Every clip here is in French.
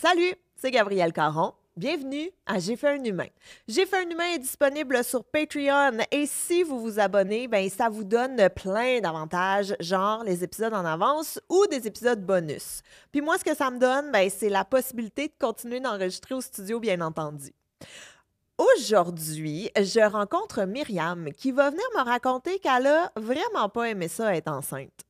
Salut, c'est Gabrielle Caron. Bienvenue à J'ai fait un humain. J'ai fait un humain est disponible sur Patreon et si vous vous abonnez, ça vous donne plein d'avantages, genre les épisodes en avance ou des épisodes bonus. Puis moi, ce que ça me donne, c'est la possibilité de continuer d'enregistrer au studio, bien entendu. Aujourd'hui, je rencontre Myriam qui va venir me raconter qu'elle a vraiment pas aimé ça être enceinte.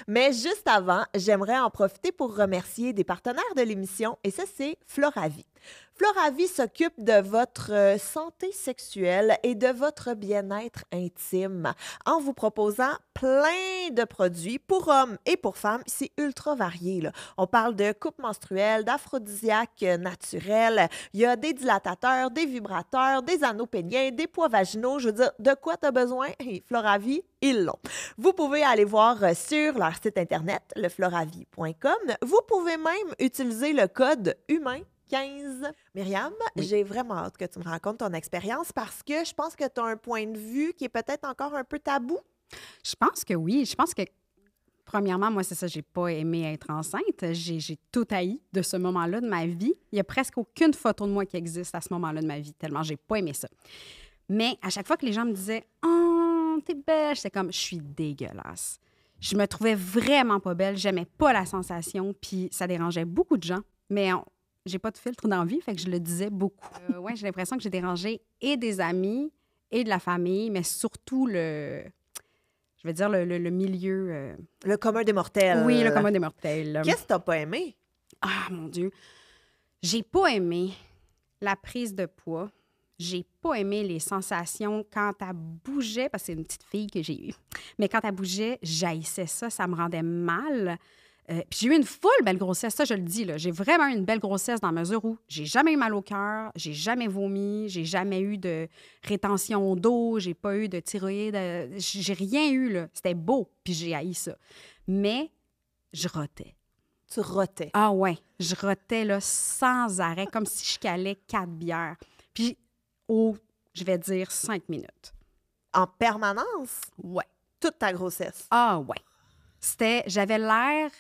Mais juste avant, j'aimerais en profiter pour remercier des partenaires de l'émission, et ça, c'est Floravie. Floravie s'occupe de votre santé sexuelle et de votre bien-être intime en vous proposant plein de produits pour hommes et pour femmes. C'est ultra varié, là. On parle de coupe menstruelle, d'aphrodisiaques naturels. Il y a des dilatateurs, des vibrateurs, des anneaux péniens, des poids vaginaux. Je veux dire, de quoi tu as besoin? Et Floravie, ils l'ont. Vous pouvez aller voir sur leur site internet, lefloravie.com. Vous pouvez même utiliser le code HUMAIN 15. Myriam, j'ai vraiment hâte que tu me racontes ton expérience parce que je pense que tu as un point de vue qui est peut-être encore un peu tabou. Je pense que oui. Je pense que, premièrement, moi, c'est ça, j'ai pas aimé être enceinte. J'ai tout haï de ce moment-là de ma vie. Il y a presque aucune photo de moi qui existe à ce moment-là de ma vie, tellement j'ai pas aimé ça. Mais à chaque fois que les gens me disaient « Oh, t'es belle », j'étais comme « Je suis dégueulasse ». Je me trouvais vraiment pas belle. J'aimais pas la sensation, puis ça dérangeait beaucoup de gens. Mais j'ai pas de filtre dans la vie, fait que je le disais beaucoup. Ouais, j'ai l'impression que j'ai dérangé et des amis et de la famille, mais surtout le milieu... Le commun des mortels. Oui, le commun des mortels. Qu'est-ce que t'as pas aimé? Ah, mon Dieu. J'ai pas aimé la prise de poids. J'ai pas aimé les sensations quand elle bougeait, parce que c'est une petite fille que j'ai eue. Mais quand elle bougeait, j'haïssais ça, ça me rendait mal. Puis j'ai eu une full belle grossesse, ça je le dis, là. J'ai vraiment eu une belle grossesse dans la mesure où j'ai jamais eu mal au cœur, j'ai jamais vomi, j'ai jamais eu de rétention d'eau, j'ai pas eu de thyroïde, j'ai rien eu, là. C'était beau, puis j'ai haï ça. Mais je rotais. Tu rotais. Ah ouais, je rotais là, sans arrêt, comme si je calais 4 bières. Puis, je vais dire 5 minutes. En permanence? Ouais. Toute ta grossesse? Ah ouais. J'avais l'air...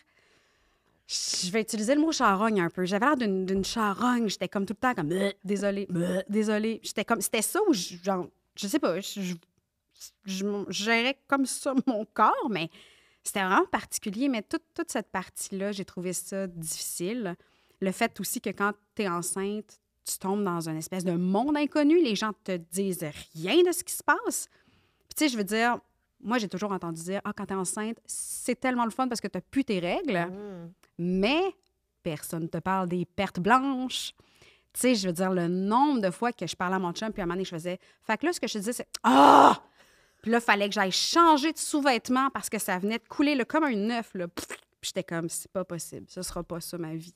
Je vais utiliser le mot charogne un peu. J'avais l'air d'une charogne. J'étais comme tout le temps comme désolée, désolée. C'était ça où je sais pas, je gérais comme ça mon corps, mais c'était vraiment particulier. Mais toute cette partie-là, j'ai trouvé ça difficile. Le fait aussi que quand tu es enceinte, tu tombes dans une espèce de monde inconnu. Les gens te disent rien de ce qui se passe. Puis tu sais, je veux dire, moi, j'ai toujours entendu dire « Ah, quand t'es enceinte, c'est tellement le fun parce que t'as plus tes règles. Mais personne ne te parle des pertes blanches. Tu sais, je veux dire, le nombre de fois que je parlais à mon chum, puis à un moment donné, je faisais... Fait que là, ce que je disais, c'est « Ah! » Puis là, il fallait que j'aille changer de sous-vêtements parce que ça venait de couler là, comme un œuf. Là. Puis j'étais comme « C'est pas possible. Ce sera pas ça, ma vie. »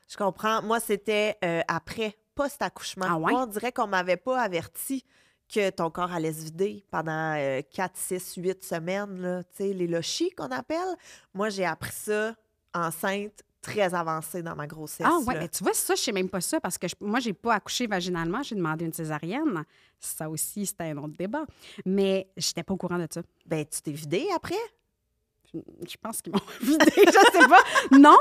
Je comprends. Moi, c'était après, post-accouchement. Ah ouais? Moi, on dirait qu'on m'avait pas averti que ton corps allait se vider pendant 4, 6, 8 semaines, là, tu sais, les lochis qu'on appelle. Moi, j'ai appris ça enceinte, très avancée dans ma grossesse. Ah ouais, là. mais tu vois, ça, je sais même pas ça parce que moi, j'ai pas accouché vaginalement, j'ai demandé une césarienne. Ça aussi, c'était un autre débat. Mais j'étais pas au courant de ça. Tu t'es vidée après? Je pense qu'ils m'ont vidé, je sais pas. Non,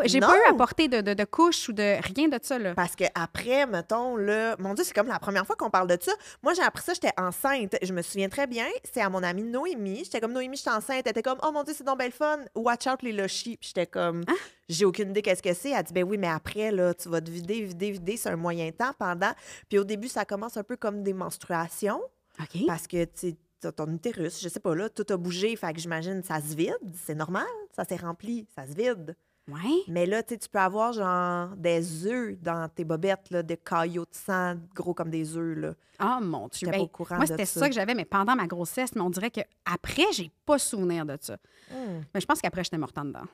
j'ai pas eu à porter de couche ou de rien de ça, là. Parce qu'après, mettons, là, mon Dieu, c'est comme la première fois qu'on parle de ça. Moi, j'ai appris ça, j'étais enceinte. Je me souviens très bien, c'est à mon amie Noémie. J'étais comme, Noémie, je suis enceinte. Elle était comme, oh mon Dieu, c'est donc belle fun. Watch out les lochis. Puis j'étais comme, j'ai aucune idée qu'est-ce que c'est. Elle dit, ben oui, mais après, là, tu vas te vider. C'est un moyen temps pendant. Puis au début, ça commence un peu comme des menstruations. OK. Parce que, tu sais, ton utérus, je sais pas, là, tout a bougé, fait que j'imagine ça se vide, c'est normal, ça s'est rempli, ça se vide. Ouais. Mais là, tu sais, tu peux avoir genre des œufs dans tes bobettes, là, des caillots de sang gros comme des œufs, là. Ah, mon Dieu. J'étais pas au courant moi, de c'était ça. ça que j'avais, mais pendant ma grossesse, mais on dirait qu'après, j'ai pas souvenir de ça. Mais je pense qu'après, j'étais morte en dedans.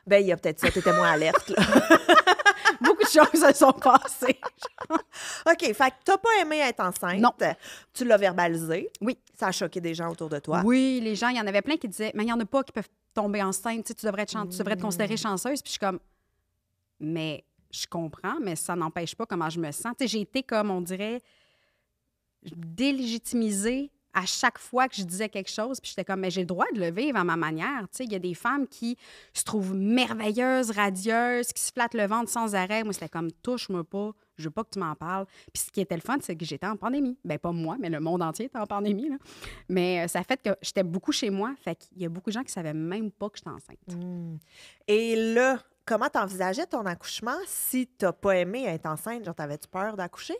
Ben, il y a peut-être ça, t'étais moins alerte, là. Beaucoup de choses se sont passées. OK, fait que t'as pas aimé être enceinte. Non. Tu l'as verbalisé. Oui. Ça a choqué des gens autour de toi. Oui, les gens, il y en avait plein qui disaient, mais il y en a pas qui peuvent tomber enceinte, tu sais, tu devrais te considérer chanceuse. Puis je suis comme, mais je comprends, mais ça n'empêche pas comment je me sens. Tu sais, j'ai été comme, on dirait, délégitimisée à chaque fois que je disais quelque chose, puis j'étais comme, mais j'ai le droit de le vivre à ma manière. Tu sais, il y a des femmes qui se trouvent merveilleuses, radieuses, qui se flattent le ventre sans arrêt. Moi, c'était comme, touche-moi pas, je veux pas que tu m'en parles. Puis ce qui était le fun, c'est que j'étais en pandémie. Ben pas moi, mais le monde entier était en pandémie, là. Mais ça fait que j'étais beaucoup chez moi. Fait qu'il y a beaucoup de gens qui savaient même pas que j'étais enceinte. Et là, comment t'envisageais ton accouchement si t'as pas aimé être enceinte? Genre, t'avais-tu peur d'accoucher?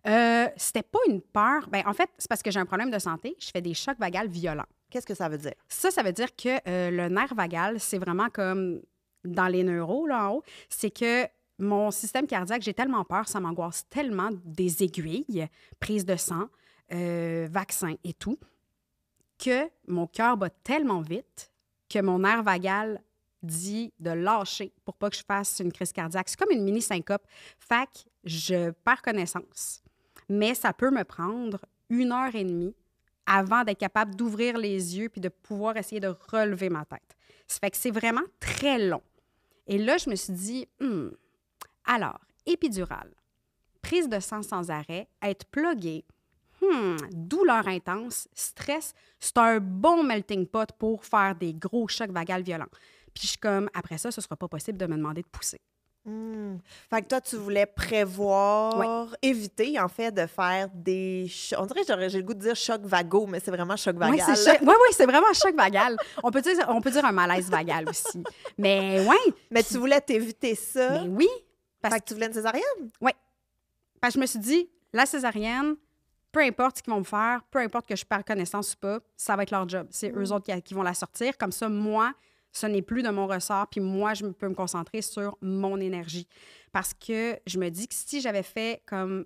C'était pas une peur. Ben, en fait, c'est parce que j'ai un problème de santé. Je fais des chocs vagales violents. Qu'est-ce que ça veut dire? Ça veut dire que le nerf vagal, c'est vraiment comme dans les neuros, là, en haut. C'est que mon système cardiaque, j'ai tellement peur, ça m'angoisse tellement des aiguilles, prise de sang, vaccins et tout, que mon cœur bat tellement vite que mon nerf vagal dit de lâcher pour pas que je fasse une crise cardiaque. C'est comme une mini-syncope. Fait que je perds connaissance. Mais ça peut me prendre 1 heure et demie avant d'être capable d'ouvrir les yeux puis de pouvoir essayer de relever ma tête. Ça fait que c'est vraiment très long. Et là, je me suis dit, alors, épidural, prise de sang sans arrêt, être plugué, douleur intense, stress, c'est un bon melting pot pour faire des gros chocs vagales violents. Puis je suis comme, après ça, ce ne sera pas possible de me demander de pousser. Fait que toi, tu voulais prévoir, éviter, en fait, de faire des... On dirait que j'ai le goût de dire choc vagaux, mais c'est vraiment choc vagal. Oui, c'est vraiment choc vagal. On peut dire un malaise vagal aussi. Mais oui. Mais tu voulais t'éviter ça. Mais oui. Fait que tu voulais une césarienne? Oui. Parce que je me suis dit, la césarienne, peu importe ce qu'ils vont me faire, peu importe que je perds connaissance ou pas, ça va être leur job. C'est eux autres qui vont la sortir. Comme ça, moi, ce n'est plus de mon ressort, puis moi, je peux me concentrer sur mon énergie. Parce que je me dis que si j'avais fait comme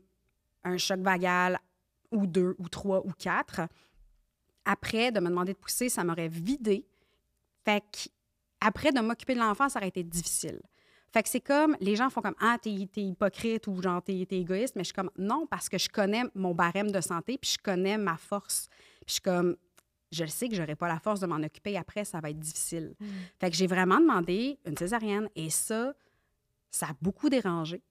un choc vagal ou 2 ou 3 ou 4, après, de me demander de pousser, ça m'aurait vidé. Fait qu'après, de m'occuper de l'enfant, ça aurait été difficile. Fait que c'est comme, les gens font comme, ah, t'es hypocrite ou genre, t'es égoïste, mais je suis comme, non, parce que je connais mon barème de santé, puis je connais ma force. Puis je suis comme, je le sais que je n'aurai pas la force de m'en occuper après, ça va être difficile. Fait que j'ai vraiment demandé une césarienne et ça a beaucoup dérangé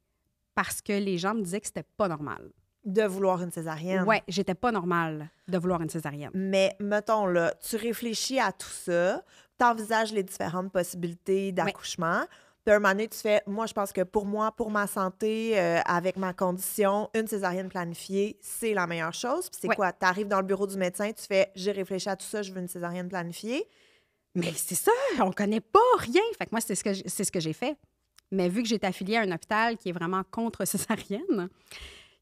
parce que les gens me disaient que c'était pas normal. De vouloir une césarienne? Oui, j'étais pas normale de vouloir une césarienne. Mais mettons, là, tu réfléchis à tout ça, tu envisages les différentes possibilités d'accouchement. Puis un moment donné, tu fais, moi, je pense que pour moi, pour ma santé, avec ma condition, une césarienne planifiée, c'est la meilleure chose. Puis c'est quoi? Tu arrives dans le bureau du médecin, tu fais, j'ai réfléchi à tout ça, je veux une césarienne planifiée. Mais c'est ça, on connaît pas rien. Fait que moi, c'est ce que j'ai fait. Mais vu que j'étais affiliée à un hôpital qui est vraiment contre césarienne,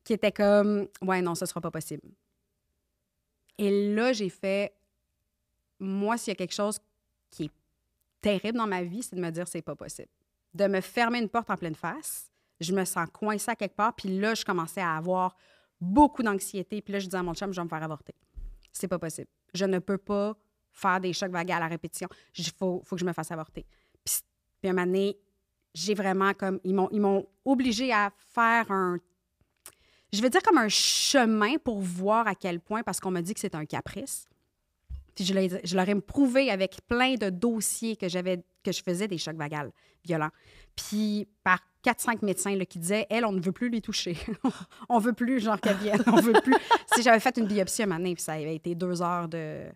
qui était comme, ouais, non, ce sera pas possible. Et là, j'ai fait, moi, s'il y a quelque chose qui est terrible dans ma vie, c'est de me dire, c'est pas possible. De me fermer une porte en pleine face, je me sens coincée à quelque part, puis là, je commençais à avoir beaucoup d'anxiété, puis là, je disais à mon chum, je vais me faire avorter. C'est pas possible. Je ne peux pas faire des chocs vagales à répétition. Il faut que je me fasse avorter. Puis un moment donné, j'ai vraiment comme... Ils m'ont obligée à faire je vais dire comme un chemin pour voir à quel point, parce qu'on m'a dit que c'est un caprice. Puis je leur ai prouvé avec plein de dossiers que je faisais des chocs vagales violents. Puis par 4-5 médecins là, qui disaient, elle, on ne veut plus les toucher. On veut plus, genre, qu'elle vienne. On veut plus. Si j'avais fait une biopsie un moment donné, puis ça avait été 2 heures de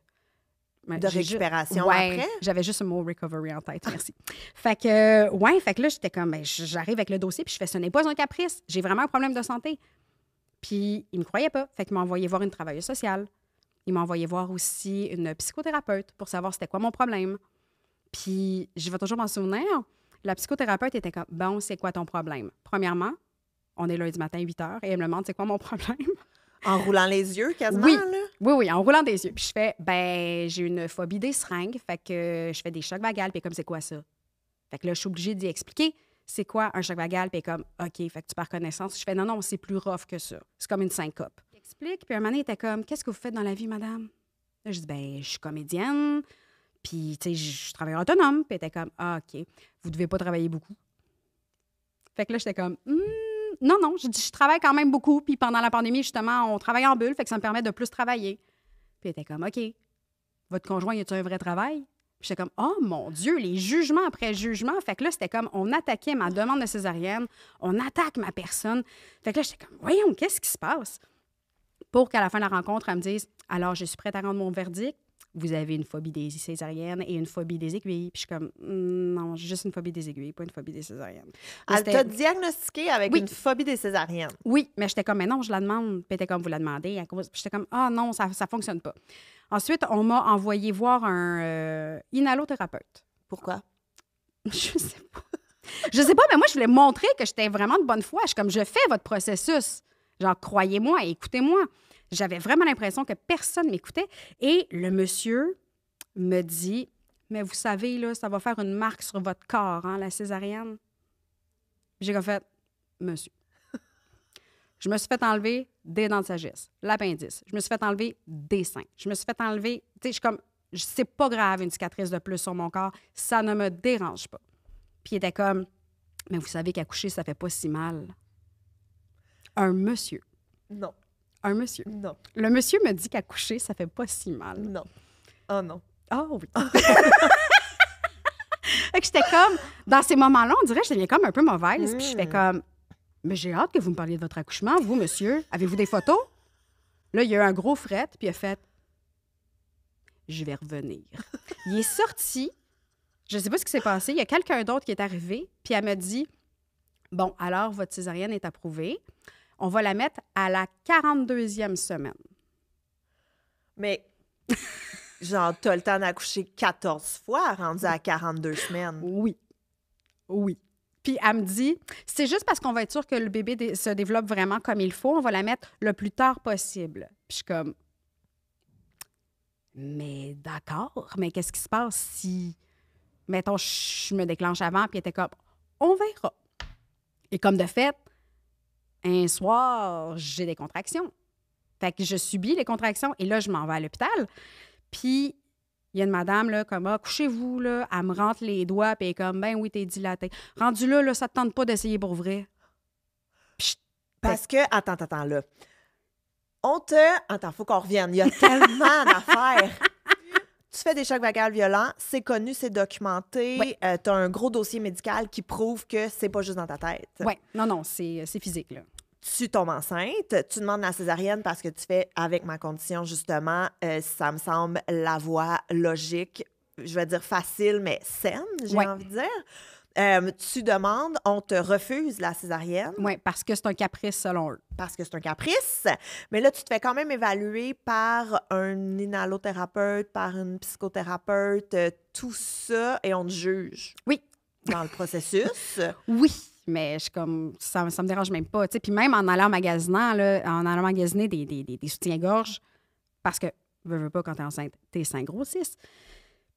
récupération après? J'avais juste le mot recovery en tête, merci. Fait que là, j'étais comme, j'arrive avec le dossier, puis je fais, ce n'est pas un caprice. J'ai vraiment un problème de santé. Puis ils me croyaient pas. Fait qu'ils m'ont envoyé voir une travailleuse sociale. Ils m'ont envoyé voir aussi une psychothérapeute pour savoir c'était quoi mon problème. Puis, je vais toujours m'en souvenir, la psychothérapeute était comme, bon, c'est quoi ton problème? Premièrement, on est lundi matin, 8 h, et elle me demande, c'est quoi mon problème? En roulant les yeux, quasiment, oui. là? Oui, en roulant des yeux. Puis je fais, j'ai une phobie des seringues, fait que je fais des chocs vagales, puis comme, c'est quoi ça? Fait que là, je suis obligée d'y expliquer, c'est quoi un choc vagal, puis comme, OK, fait que tu perds connaissance. Je fais, non, c'est plus rough que ça. C'est comme une syncope. J'explique, puis un moment donné, il était comme, qu'est-ce que vous faites dans la vie, madame? Là, je dis, je suis comédienne, puis, tu sais, je travaille autonome. Puis elle était comme, ah, OK, vous devez pas travailler beaucoup. Fait que là, j'étais comme, non, je travaille quand même beaucoup. Puis pendant la pandémie, justement, on travaille en bulle, fait que ça me permet de plus travailler. Puis elle était comme, OK, votre conjoint, y a-tu un vrai travail? Puis j'étais comme, oh mon Dieu, les jugements après jugements. Fait que là, c'était comme, on attaquait ma demande de césarienne, on attaque ma personne. Fait que là, j'étais comme, voyons, qu'est-ce qui se passe? pour qu'à la fin de la rencontre, elle me dise « Alors, je suis prête à rendre mon verdict. Vous avez une phobie des césariennes et une phobie des aiguilles. » Puis je suis comme « Non, j'ai juste une phobie des aiguilles, pas une phobie des césariennes. » Elle t'a diagnostiqué avec une phobie des césariennes. Oui, mais j'étais comme « Mais non, je la demande. » Puis elle était comme « Vous la demandez. » Puis j'étais comme « Ah non, ça fonctionne pas. » Ensuite, on m'a envoyé voir un inhalothérapeute. Pourquoi? Je sais pas. Je sais pas, mais moi, je voulais montrer que j'étais vraiment de bonne foi. Je suis comme, je fais votre processus. Genre, croyez-moi, écoutez-moi. J'avais vraiment l'impression que personne m'écoutait. Et le monsieur me dit, mais vous savez, là, ça va faire une marque sur votre corps, hein, la césarienne. J'ai comme fait, monsieur. Je me suis fait enlever des dents de sagesse, l'appendice. Je me suis fait enlever des seins. Je me suis fait enlever, tu sais, je suis comme, c'est pas grave une cicatrice de plus sur mon corps. Ça ne me dérange pas. Puis il était comme, mais vous savez qu'accoucher, ça fait pas si mal. Un monsieur. Non. Un monsieur. Non. Le monsieur me dit qu'accoucher, ça fait pas si mal. Non. Oh non. Oh oui. Fait que j'étais comme, dans ces moments-là, on dirait que je deviens comme un peu mauvaise. Puis je fais comme, mais j'ai hâte que vous me parliez de votre accouchement. Vous, monsieur, avez-vous des photos? Là, il y a eu un gros fret, puis il a fait, je vais revenir. Il est sorti. Je ne sais pas ce qui s'est passé. Il y a quelqu'un d'autre qui est arrivé, puis elle m'a dit, bon, alors, votre césarienne est approuvée. On va la mettre à la 42e semaine. Mais, genre, t'as le temps d'accoucher 14 fois, rendu à 42 semaines. Oui. Oui. Puis elle me dit, c'est juste parce qu'on va être sûr que le bébé se développe vraiment comme il faut, on va la mettre le plus tard possible. Puis je suis comme, mais d'accord, mais qu'est-ce qui se passe si, mettons, je me déclenche avant, puis elle était comme, on verra. Et comme de fait, un soir, j'ai des contractions. Fait que je subis les contractions et là, je m'en vais à l'hôpital. Puis, il y a une madame, là, comme, ah, couchez-vous, là. Elle me rentre les doigts, puis elle est comme, ben oui, t'es dilatée. Rendu là, ça te tente pas d'essayer pour vrai. Parce que, attends, là. Attends, faut qu'on revienne. Il y a tellement d'affaires. Tu fais des chocs vaginaux violents, c'est connu, c'est documenté. Oui. Tu as un gros dossier médical qui prouve que c'est pas juste dans ta tête. Oui, non, c'est physique, là. Tu tombes enceinte, tu demandes la césarienne parce que tu fais avec ma condition, justement, ça me semble la voie logique, je vais dire facile, mais saine, j'ai envie de dire. Tu demandes, on te refuse la césarienne. Oui, parce que c'est un caprice selon eux. Parce que c'est un caprice. Mais là, tu te fais quand même évaluer par un inhalothérapeute, par une psychothérapeute, tout ça, et on te juge. Oui. Dans le processus. Oui. Mais je suis comme, ça me dérange même pas. Puis même en allant magasinant, là, en allant magasiner des soutiens-gorge, parce que, veux pas, quand t'es enceinte, tes seins grossissent.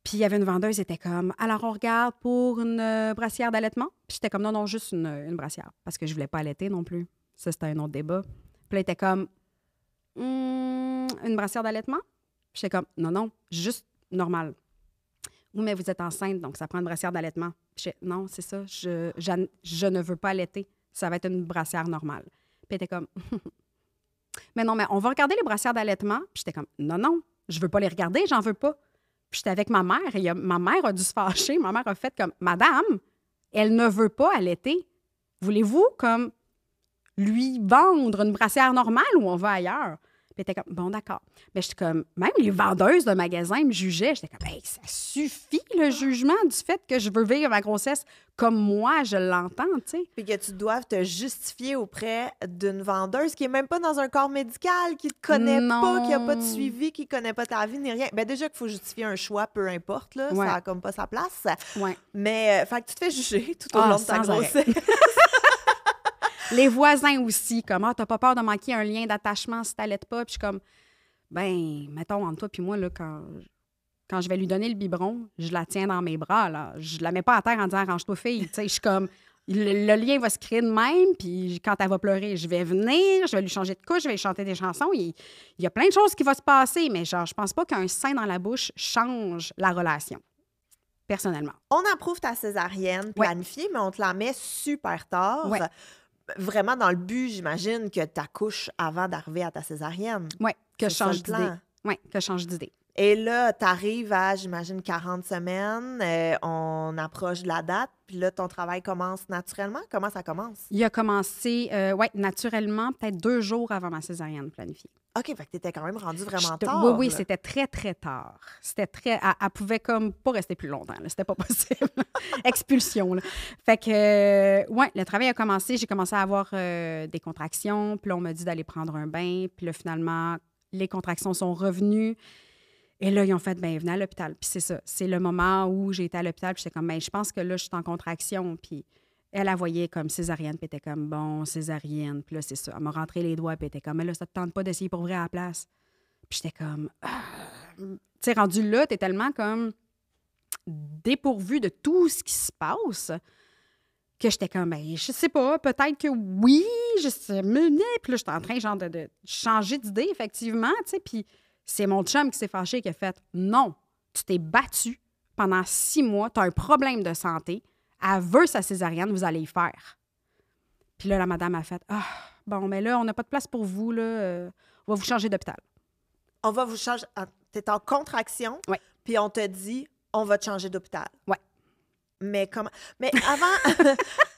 Puis il y avait une vendeuse, elle était comme, alors on regarde pour une brassière d'allaitement. Puis j'étais comme, non, juste une brassière, parce que je voulais pas allaiter non plus. Ça, c'était un autre débat. Puis là, elle était comme, une brassière d'allaitement? Puis j'étais comme, non, juste normal. Oui, mais vous êtes enceinte, donc ça prend une brassière d'allaitement. Non, c'est ça, je ne veux pas allaiter. Ça va être une brassière normale. Puis elle était comme, mais non, mais on va regarder les brassières d'allaitement. Puis j'étais comme, non, je veux pas les regarder, j'en veux pas. Puis j'étais avec ma mère et ma mère a dû se fâcher. Ma mère a fait comme, madame, elle ne veut pas allaiter. Voulez-vous comme lui vendre une brassière normale ou on va ailleurs? Puis elle était comme, bon, d'accord. Mais j'étais comme, même les vendeuses de magasins me jugeaient. J'étais comme, hey, ça suffit le jugement du fait que je veux vivre ma grossesse comme moi, je l'entends, tu sais. Puis que tu doives te justifier auprès d'une vendeuse qui est même pas dans un corps médical, qui te connaît pas, qui a pas de suivi, qui connaît pas ta vie ni rien. Ben déjà qu'il faut justifier un choix, peu importe, là, ça a comme pas sa place. Ouais. Mais, fait que tu te fais juger tout au long de ta grossesse. Les voisins aussi, comme, t'as pas peur de manquer un lien d'attachement si t'allaites pas? Puis je suis comme, ben, mettons, entre toi puis moi, là, quand je vais lui donner le biberon, je la tiens dans mes bras, là. Je la mets pas à terre en disant, arrange-toi, fille. Tu sais, je suis comme, le lien va se créer de même, puis quand elle va pleurer, je vais venir, je vais lui changer de couche, je vais lui chanter des chansons. Il y a plein de choses qui vont se passer, mais genre, je pense pas qu'un sein dans la bouche change la relation. Personnellement. On approuve ta césarienne planifiée, mais on te la met super tard. Ouais. Vraiment dans le but, j'imagine, que tu accouches avant d'arriver à ta césarienne. Oui, que je change d'idée. Oui, que je change d'idée. Et là, tu arrives à, j'imagine, 40 semaines. On approche de la date. Puis là, ton travail commence naturellement. Comment ça commence? Il a commencé, naturellement, peut-être 2 jours avant ma césarienne planifiée. OK, fait que tu étais quand même rendu vraiment Oui, tard. oui, là. c'était très, très tard. C'était très... Elle pouvait comme pas rester plus longtemps. Là. C'était pas possible. Expulsion, là. Fait que, le travail a commencé. J'ai commencé à avoir des contractions. Puis là, on m'a dit d'aller prendre un bain. Puis là, finalement, les contractions sont revenues. Et là, ils ont fait, venez à l'hôpital. Puis c'est ça. C'est le moment où j'ai été à l'hôpital. Puis j'étais comme, je pense que là, je suis en contraction. Puis elle voyait comme césarienne. Puis elle était comme, bon, césarienne. Puis là, c'est ça. Elle m'a rentré les doigts. Puis elle était comme, mais là, ça te tente pas d'essayer pour vrai à la place. Puis j'étais comme, tu sais, rendu là, t'es tellement comme dépourvu de tout ce qui se passe que j'étais comme, je sais pas, peut-être que oui, je sais, mais puis là, j'étais en train, genre, de changer d'idée, effectivement, tu sais, puis c'est mon chum qui s'est fâché qui a fait, non, tu t'es battu pendant 6 mois, t'as un problème de santé, elle veut sa césarienne, vous allez y faire. Puis là, la madame a fait, bon, mais là, on n'a pas de place pour vous, là, on va vous changer d'hôpital. On va vous changer. T'es en contraction. Ouais. Puis on te dit, on va te changer d'hôpital. Ouais. Mais comment. Mais avant,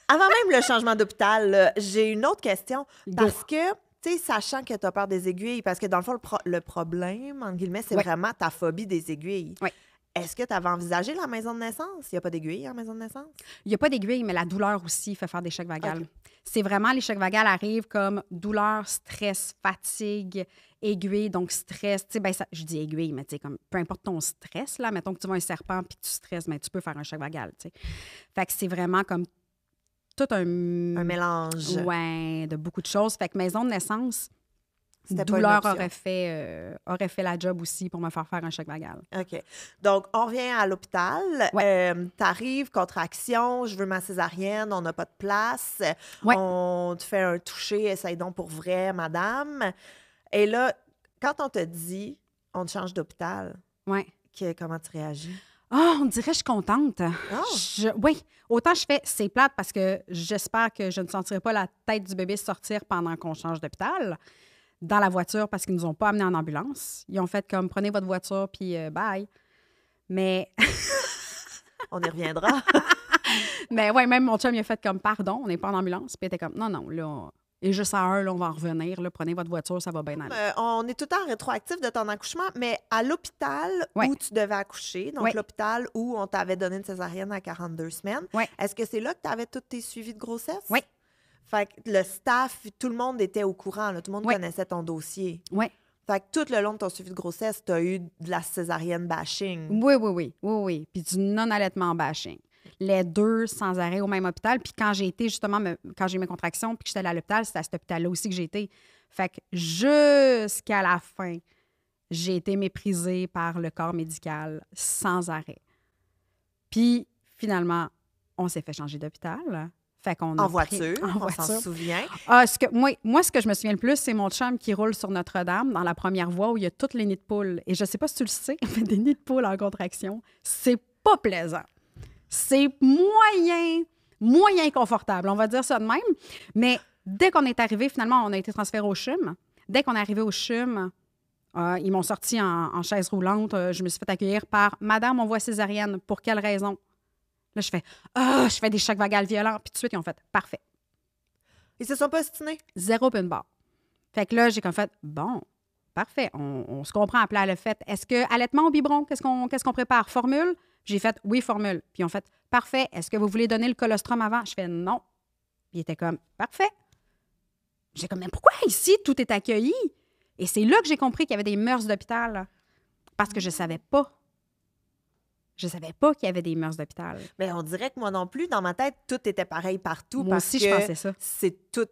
avant même le changement d'hôpital, là, j'ai une autre question. Parce que, tu sais, sachant que tu as peur des aiguilles, parce que dans le fond, le problème, entre guillemets, c'est vraiment ta phobie des aiguilles. Oui. Est-ce que tu avais envisagé la maison de naissance? Il n'y a pas d'aiguille en maison de naissance? Il n'y a pas d'aiguille, mais la douleur aussi fait faire des chocs vagales. Okay. C'est vraiment, les chocs vagales arrivent comme douleur, stress, fatigue, aiguille, donc stress. Tu sais, je dis aiguille, mais tu sais, comme peu importe ton stress, là, mettons que tu vois un serpent puis tu stresses, mais tu peux faire un choc vagal, tu sais. Fait que c'est vraiment comme tout un mélange. Ouais, de beaucoup de choses. Fait que maison de naissance, c'était douleur aurait fait la job aussi pour me faire un choc vagal. OK. Donc, on revient à l'hôpital. Ouais. T'arrives, contraction, je veux ma césarienne, on n'a pas de place. Ouais. On te fait un toucher, essaye donc pour vrai, madame. Et là, quand on te dit, on te change d'hôpital, comment tu réagis? On dirait que je suis contente. Oh. Oui. Autant je fais, c'est plate parce que j'espère que je ne sentirai pas la tête du bébé sortir pendant qu'on change d'hôpital. Dans la voiture parce qu'ils nous ont pas amenés en ambulance. Ils ont fait comme, prenez votre voiture, puis bye. Mais... On y reviendra. Mais ouais, même mon chum, il a fait comme, pardon, on n'est pas en ambulance. Puis il était comme, non, là, et juste à heure, là, on va en revenir. Là, prenez votre voiture, ça va bien aller. On est tout le temps rétroactif de ton accouchement, mais à l'hôpital où tu devais accoucher, donc l'hôpital où on t'avait donné une césarienne à 42 semaines, est-ce que c'est là que tu avais tous tes suivis de grossesse? Oui. Fait que le staff, tout le monde était au courant, là, tout le monde connaissait ton dossier. Oui. Fait que tout le long de ton suivi de grossesse, tu as eu de la césarienne bashing. Oui. Puis du non-allaitement bashing. Les deux sans arrêt au même hôpital. Puis quand j'ai été, justement, quand j'ai eu mes contractions, puis que j'étais allée à l'hôpital, c'était à cet hôpital-là aussi que j'ai été. Fait que jusqu'à la fin, j'ai été méprisée par le corps médical sans arrêt. Puis finalement, on s'est fait changer d'hôpital. Fait qu'on en voiture, on s'en souvient. Moi, ce que je me souviens le plus, c'est mon chum qui roule sur Notre-Dame dans la première voie où il y a toutes les nids de poules. Et je sais pas si tu le sais, mais des nids de poules en contraction, c'est pas plaisant. C'est moyen confortable, on va dire ça de même. Mais dès qu'on est arrivé, finalement, on a été transféré au CHUM. Dès qu'on est arrivé au CHUM, ils m'ont sorti en chaise roulante. Je me suis fait accueillir par « Madame, on voit césarienne. Pour quelle raison? » Là, je fais des chocs vagales violents. Puis tout de suite, ils ont fait « Parfait. » Ils se sont pas ostinés? 0 puis une barre. Fait que là, j'ai comme fait « Bon, parfait. On se comprend à plat le fait. Est-ce que allaitement au biberon? Qu'est-ce qu'on prépare? Formule? » J'ai fait « Oui, formule. » Puis ils ont fait « Parfait. Est-ce que vous voulez donner le colostrum avant? » Je fais « Non. » Puis ils étaient comme « Parfait. » J'ai comme « Mais pourquoi ici, tout est accueilli? » Et c'est là que j'ai compris qu'il y avait des mœurs d'hôpital. Parce que je savais pas. Je savais pas qu'il y avait des mœurs d'hôpital. Mais on dirait que moi non plus, dans ma tête, tout était pareil partout. Moi aussi, je pensais ça. C'est tout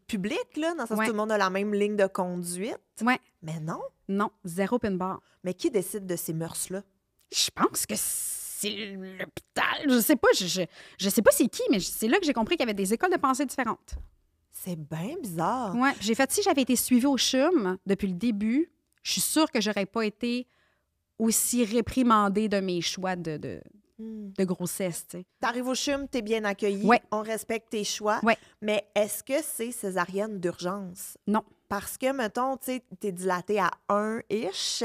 public, là, dans le sens où tout le monde a la même ligne de conduite. Ouais. Mais non. Non, 0 pin bar. Mais qui décide de ces mœurs-là? Je pense que c'est l'hôpital. Je sais pas, je sais pas c'est qui, mais c'est là que j'ai compris qu'il y avait des écoles de pensée différentes. C'est bien bizarre. Ouais. J'ai fait, si j'avais été suivie au CHUM depuis le début, je suis sûre que j'aurais pas été aussi réprimandée de mes choix de grossesse. Tu arrives au CHUM, tu es bien accueillie, on respecte tes choix, mais est-ce que c'est césarienne d'urgence? Non. parce que, mettons, tu sais, t'es dilatée à 1-ish,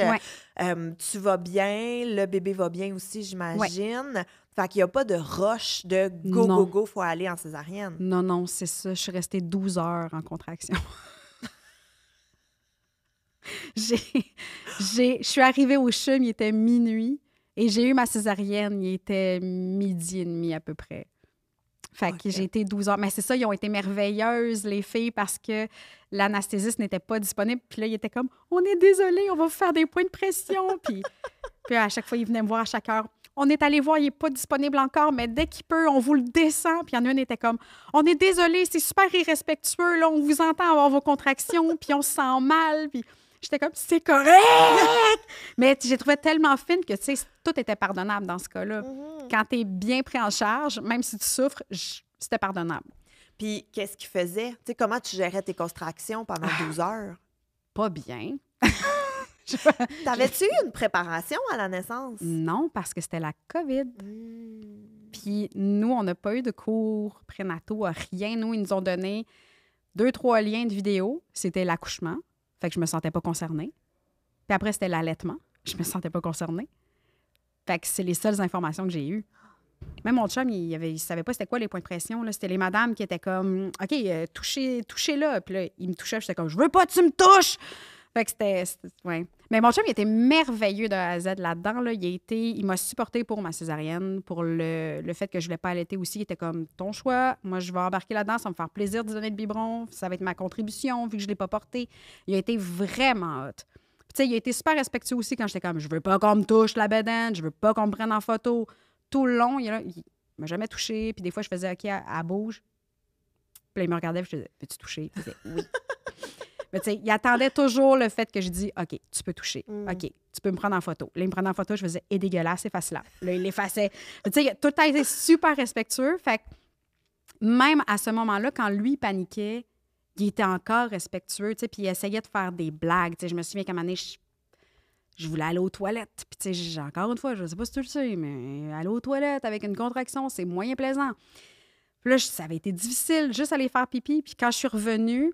tu vas bien, le bébé va bien aussi, j'imagine. Fait qu'il n'y a pas de rush de go, faut aller en césarienne. Non, c'est ça. Je suis restée 12 heures en contraction. Je suis arrivée au CHUM, il était minuit, et j'ai eu ma césarienne, il était 12h30 à peu près. Fait que j'ai été 12 heures. Mais c'est ça, ils ont été merveilleuses, les filles, parce que l'anesthésiste n'était pas disponible. Puis là, il était comme, on est désolé, on va vous faire des points de pression. Puis à chaque fois, il venait me voir à chaque heure. On est allé voir, il n'est pas disponible encore, mais dès qu'il peut, on vous le descend. Puis il y en a une était comme, on est désolé, c'est super irrespectueux, là, on vous entend avoir vos contractions, puis on se sent mal. Puis j'étais comme, c'est correct! Mais j'ai trouvé tellement fine que, tu sais, tout était pardonnable dans ce cas-là. Quand tu es bien pris en charge, même si tu souffres, c'était pardonnable. Puis qu'est-ce qu'il faisait? Tu sais, comment tu gérais tes contractions pendant 12 heures? Pas bien. T'avais-tu eu une préparation à la naissance? Non, parce que c'était la COVID. Puis nous, on n'a pas eu de cours prénataux, rien. Nous, ils nous ont donné 2-3 liens de vidéo. C'était l'accouchement. Fait que je me sentais pas concernée. Puis après, c'était l'allaitement. Je me sentais pas concernée. Fait que c'est les seules informations que j'ai eues. Même mon chum, il savait pas c'était quoi les points de pression. Là. C'était les madames qui étaient comme, OK, touchez-là. Puis là, il me touchait. J'étais comme, je veux pas que tu me touches! Fait que c'était ouais. Mais mon chum, il était merveilleux de A à Z là-dedans. Là. Il m'a supporté pour ma césarienne, pour le fait que je voulais pas allaiter aussi. Il était comme, ton choix, moi, je vais embarquer là-dedans. Ça va me faire plaisir de donner le biberon. Ça va être ma contribution, vu que je l'ai pas porté. Il a été vraiment hot. Tu sais, il a été super respectueux aussi quand j'étais comme, je veux pas qu'on me touche la bedaine, je veux pas qu'on me prenne en photo. Tout le long, il m'a jamais touché. Puis des fois, je faisais, OK, elle bouge. Puis là, il me regardait, puis je disais, peux-tu toucher? Puis il disait, oui. Mais tu sais, il attendait toujours le fait que je dis, OK, tu peux toucher. OK, tu peux me prendre en photo. Là, il me prenait en photo, je faisais, dégueulasse, efface-la. Là, il l'effaçait. Tu sais, tout a été super respectueux. Fait que même à ce moment-là, quand lui paniquait, il était encore respectueux, tu sais, puis il essayait de faire des blagues. Tu sais, je me souviens qu'à un moment donné, je voulais aller aux toilettes. Puis, tu sais, encore une fois, je sais pas si tu le sais, mais aller aux toilettes avec une contraction, c'est moyen plaisant. Puis là, ça avait été difficile, juste aller faire pipi. Puis quand je suis revenue,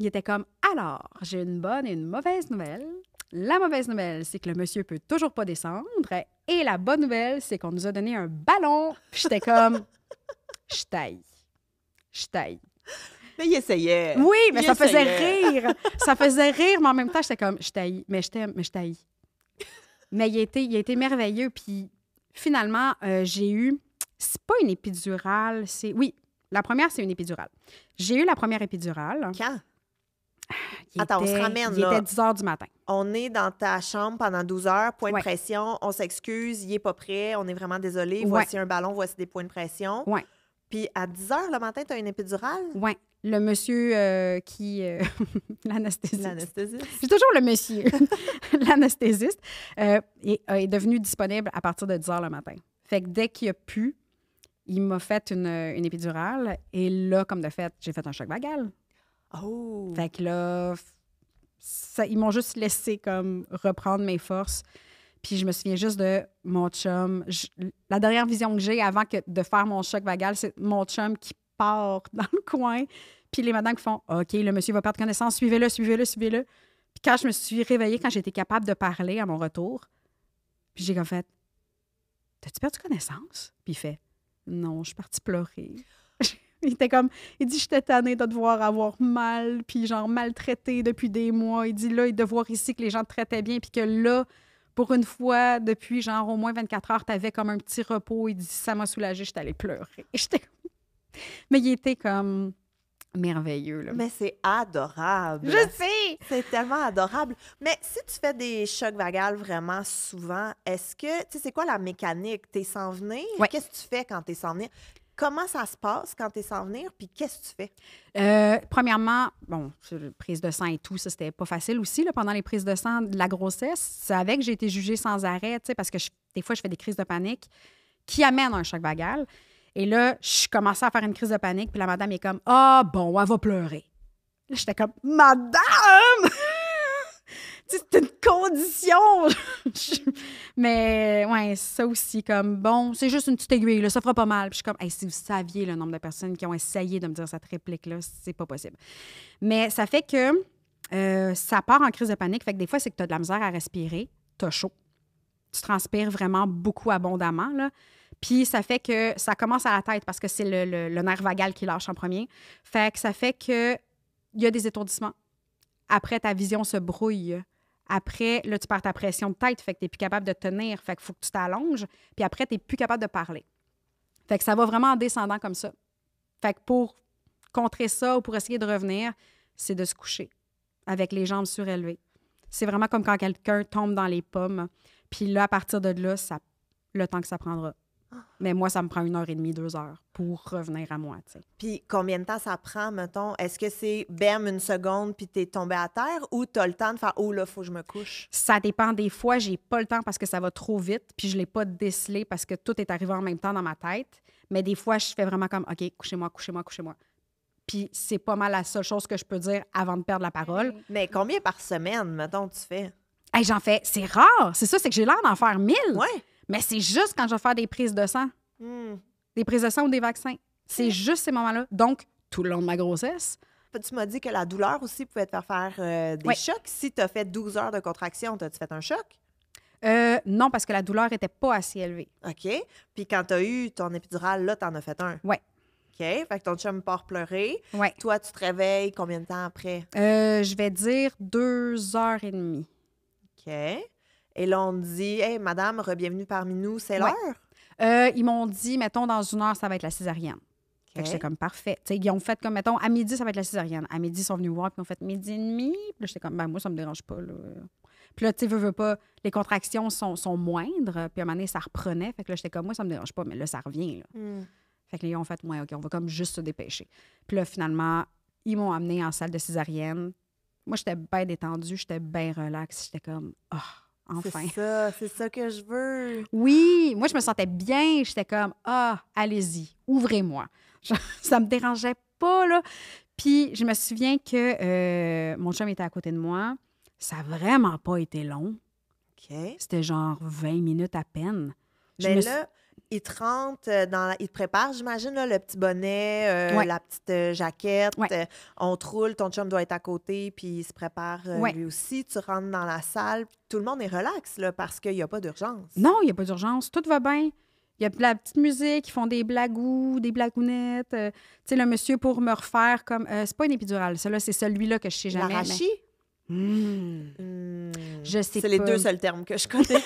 il était comme, alors, j'ai une bonne et une mauvaise nouvelle. La mauvaise nouvelle, c'est que le monsieur peut toujours pas descendre. Et la bonne nouvelle, c'est qu'on nous a donné un ballon. Puis j'étais comme, je taille. Mais il essayait. Oui, mais ça faisait rire. Ça faisait rire, mais en même temps, j'étais comme, je taille, mais je t'aime, mais je taille. Mais il a été merveilleux. Puis finalement, j'ai eu, c'est pas une épidurale, oui, la première, c'est une épidurale. J'ai eu la première épidurale. Quand? Attends, on se ramène, il était 10 heures du matin. On est dans ta chambre pendant 12 heures, point de pression, on s'excuse, il est pas prêt, on est vraiment désolé, voici un ballon, voici des points de pression. Oui. Puis à 10 heures le matin, tu as une épidurale? Oui. Le monsieur l'anesthésiste. L'anesthésiste. C'est toujours le monsieur. L'anesthésiste est devenu disponible à partir de 10 heures le matin. Fait que dès qu'il a pu, il m'a fait une épidurale. Et là, comme de fait, j'ai fait un choc vagal. Oh! Fait que là, ils m'ont juste laissé comme reprendre mes forces. Puis je me souviens juste de mon chum. La dernière vision que j'ai avant de faire mon choc vagal, c'est mon chum qui part dans le coin. Puis les madames qui font « OK, le monsieur va perdre connaissance, suivez-le. » Puis quand je me suis réveillée, quand j'étais capable de parler à mon retour, puis j'ai comme fait « T'as-tu perdu connaissance? » Puis il fait « Non, je suis partie pleurer. » Il dit, j'étais tannée de devoir avoir mal, puis genre maltraité depuis des mois. Il dit, là, de voir ici que les gens te traitaient bien, puis que là, pour une fois, depuis genre au moins 24 heures, t'avais comme un petit repos. Il dit, ça m'a soulagée, j'étais allée pleurer. Mais il était comme merveilleux, là. Mais c'est adorable. Je sais! C'est tellement adorable. Mais si tu fais des chocs vagales vraiment souvent, est-ce que, tu sais, c'est quoi la mécanique? T'es sans venir? Ouais. Qu'est-ce que tu fais quand t'es sans venir? Comment ça se passe quand tu es sans venir, puis qu'est-ce que tu fais? Premièrement, bon, prise de sang et tout, ça, c'était pas facile aussi, là, pendant les prises de sang de la grossesse. C'est avec que j'ai été jugée sans arrêt, tu sais, parce que des fois, je fais des crises de panique qui amènent un choc vagal. Et là, je commençais à faire une crise de panique, puis la madame est comme « Ah, bon, elle va pleurer. » Là, j'étais comme « Madame! » C'est une condition! Mais, ouais, ça aussi, comme, bon, c'est juste une petite aiguille, là, ça fera pas mal. Puis je suis comme, hey, si vous saviez le nombre de personnes qui ont essayé de me dire cette réplique-là, c'est pas possible. Mais ça fait que Ça part en crise de panique. Fait que des fois, c'est que tu as de la misère à respirer, tu as chaud. Tu transpires vraiment beaucoup abondamment, là. Puis ça fait que ça commence à la tête parce que c'est le nerf vagal qui lâche en premier. Fait que ça fait que il y a des étourdissements. Après, ta vision se brouille. Après, là, tu perds ta pression de tête, fait que tu n'es plus capable de tenir. Fait qu'il faut que tu t'allonges. Puis après, tu n'es plus capable de parler. Fait que ça va vraiment en descendant comme ça. Fait que pour contrer ça ou pour essayer de revenir, c'est de se coucher avec les jambes surélevées. C'est vraiment comme quand quelqu'un tombe dans les pommes. Puis là, à partir de là, le temps que ça prendra. Mais moi, ça me prend 1h30, 2 heures pour revenir à moi, tu sais. Puis combien de temps ça prend, mettons? Est-ce que c'est bam, 1 seconde puis t'es tombé à terre ou t'as le temps de faire « Oh là, faut que je me couche ». Ça dépend. Des fois, j'ai pas le temps parce que ça va trop vite puis je l'ai pas décelé parce que tout est arrivé en même temps dans ma tête. Mais des fois, je fais vraiment comme « OK, couchez-moi, couchez-moi, couchez-moi ». Puis c'est pas mal la seule chose que je peux dire avant de perdre la parole. Mais combien par semaine, mettons, tu fais? Hey, j'en fais... C'est rare. C'est ça, c'est que j'ai l'air d'en faire 1000. Ouais. Mais c'est juste quand je vais faire des prises de sang. Des prises de sang ou des vaccins. C'est juste ces moments-là. Donc, tout le long de ma grossesse. Tu m'as dit que la douleur aussi pouvait te faire des chocs. Si tu as fait 12 heures de contraction, as-tu fait un choc? Non, parce que la douleur n'était pas assez élevée. OK. Puis quand tu as eu ton épidural, là, tu en as fait un. Oui. OK. Fait que ton chum part pleurer. Oui. Toi, tu te réveilles combien de temps après? Je vais dire 2h30. OK. Et là, on te dit « Hey, madame, re-bienvenue parmi nous, c'est l'heure? » Ils m'ont dit, mettons, dans 1 heure, ça va être la césarienne. Fait que j'étais comme parfait. T'sais, ils ont fait comme, mettons, à midi, ça va être la césarienne. À midi, ils sont venus me voir, puis ils ont fait 12h30. Puis là, j'étais comme, ben moi, ça me dérange pas, là. Puis là, tu sais, veux pas, les contractions sont moindres. Puis à un moment donné, ça reprenait. Fait que là, j'étais comme, moi, ça me dérange pas, mais là, ça revient, là. Fait que là, ils ont fait, ouais, OK, on va comme juste se dépêcher. Puis là, finalement, ils m'ont amenée en salle de césarienne. Moi, j'étais bien détendue, j'étais bien relax. J'étais comme, enfin. C'est ça que je veux. Oui, moi, je me sentais bien. J'étais comme, allez-y, ouvrez-moi. Ça me dérangeait pas, là. Puis, je me souviens que mon chum était à côté de moi. Ça n'a vraiment pas été long. OK. C'était genre 20 minutes à peine. Mais là, il te rentre il te prépare, j'imagine, là, le petit bonnet, la petite jaquette. Ouais. On te roule, ton chum doit être à côté, puis il se prépare lui aussi. Tu rentres dans la salle, puis tout le monde est relax, là, parce qu'il n'y a pas d'urgence. Non, il n'y a pas d'urgence. Tout va bien. Il y a de la petite musique, ils font des blagous, des blagounettes. Tu sais, le monsieur, pour me refaire comme... c'est pas une épidurale, ça, là, c'est celui-là que je sais jamais. L'arachis? Je sais pas. C'est les 2 seuls termes que je connais.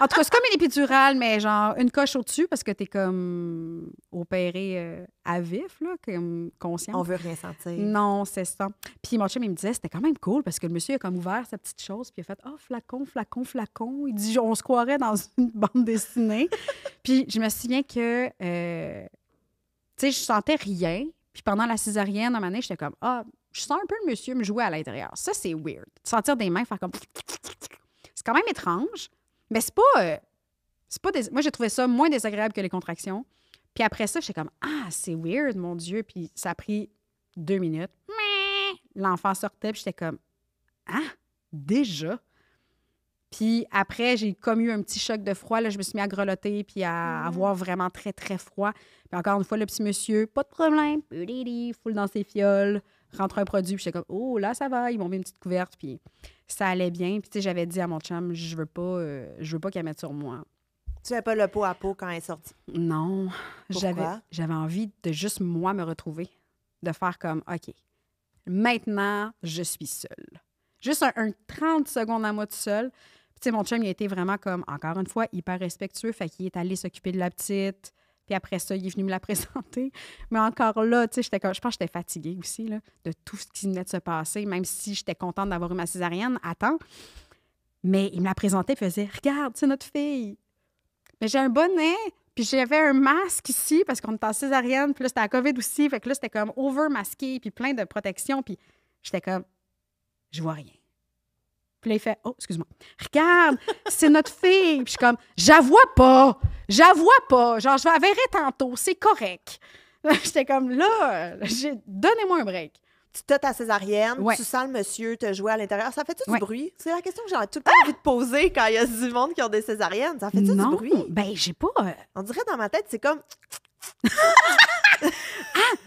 En tout cas, c'est comme une épidurale, mais genre une coche au-dessus parce que t'es comme opéré à vif, là, comme conscient. On veut rien sentir. Non, c'est ça. Puis mon chum, il me disait, c'était quand même cool parce que le monsieur a comme ouvert sa petite chose puis il a fait « Oh, flacon, flacon, flacon ». Il dit « On se croirait dans une bande dessinée ». Puis je me souviens que, tu sais, je sentais rien. Puis pendant la césarienne, à un moment donné, j'étais comme « Ah, je sens un peu le monsieur me jouer à l'intérieur ». Ça, c'est weird. Sentir des mains faire comme... C'est quand même étrange. Mais c'est pas moi, j'ai trouvé ça moins désagréable que les contractions. Puis après ça, j'étais comme, c'est weird, mon Dieu. Puis ça a pris 2 minutes. L'enfant sortait, puis j'étais comme, déjà? Puis après, j'ai comme eu un petit choc de froid. Là, je me suis mis à grelotter puis à avoir vraiment très, très froid. Puis encore une fois, le petit monsieur, pas de problème, full dans ses fioles, rentre un produit. Puis j'étais comme, oh, là, ça va. Ils m'ont mis une petite couverte, puis ça allait bien. Puis tu sais, j'avais dit à mon chum, je veux pas qu'elle mette sur moi. Tu n'avais pas le pot à peau quand elle est sortie? Non. Pourquoi? J'avais envie de juste, moi, me retrouver. De faire comme, OK, maintenant, je suis seule. Juste un 30 secondes à moi tout seul. Puis, tu sais, mon chum, il a été vraiment comme, encore une fois, hyper respectueux. Fait qu'il est allé s'occuper de la petite. Puis après ça, il est venu me la présenter. Mais encore là, tu sais, je pense que j'étais fatiguée aussi, là, de tout ce qui venait de se passer, même si j'étais contente d'avoir eu ma césarienne à temps. Mais il me la présentait et faisait « Regarde, c'est notre fille! » Mais j'ai un bonnet, puis j'avais un masque ici parce qu'on était en césarienne, puis là, c'était la COVID aussi. Fait que là, c'était comme over-masqué, puis plein de protection. Puis j'étais comme « Je vois rien. » Puis là, il fait « Oh, excuse-moi. Regarde, c'est notre fille. » Puis je suis comme « J'avoue pas. Genre, je la verrai tantôt. C'est correct. » J'étais comme là, donnez-moi un break. Tu t'as ta césarienne, Ouais. tu sens le monsieur te jouer à l'intérieur. Ça fait-tu Ouais. du bruit? C'est la question que j'ai tout le temps envie de poser quand il y a du monde qui ont des césariennes. Ça fait-tu du Non, bruit? ben j'ai pas... On dirait dans ma tête, c'est comme...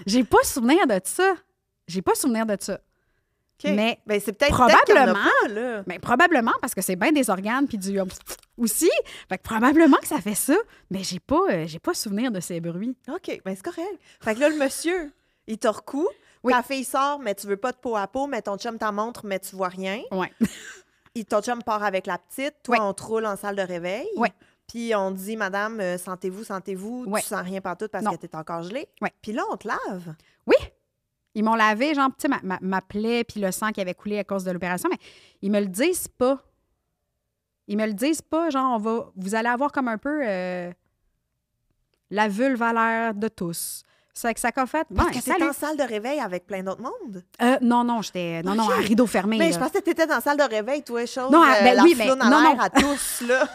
J'ai pas souvenir de ça. OK. Mais ben, c'est peut-être qu'il y en a pas, là. Mais probablement, parce que c'est bien des organes puis du aussi. Fait que probablement que ça fait ça, mais j'ai pas souvenir de ces bruits. OK, ben c'est correct. Fait que là, le monsieur, il te recoue. Oui. Ta fille sort, mais tu veux pas de peau à peau, mais ton chum t'en montre, mais tu vois rien. Ouais. Ton chum part avec la petite. Toi, Ouais. on te roule en salle de réveil. Ouais. Puis on dit, madame, sentez-vous. Ouais. Tu sens rien partout parce Non. que t'es encore gelée. Ouais. Puis là, on te lave. Oui. Ils m'ont lavé, genre, tu sais, ma plaie puis le sang qui avait coulé à cause de l'opération, mais ils me le disent pas. Ils me le disent pas, genre, vous allez avoir comme un peu la vulve à l'air de tous. C'est que ça qu'a fait. Parce Ouais, que t'étais en salle de réveil avec plein d'autres mondes. Non, j'étais. Non, OK. à rideau fermé. Mais là. je pensais que t'étais dans la salle de réveil, toi, chose. Non, ben la oui, mais floune à non, l'air non. à tous, là.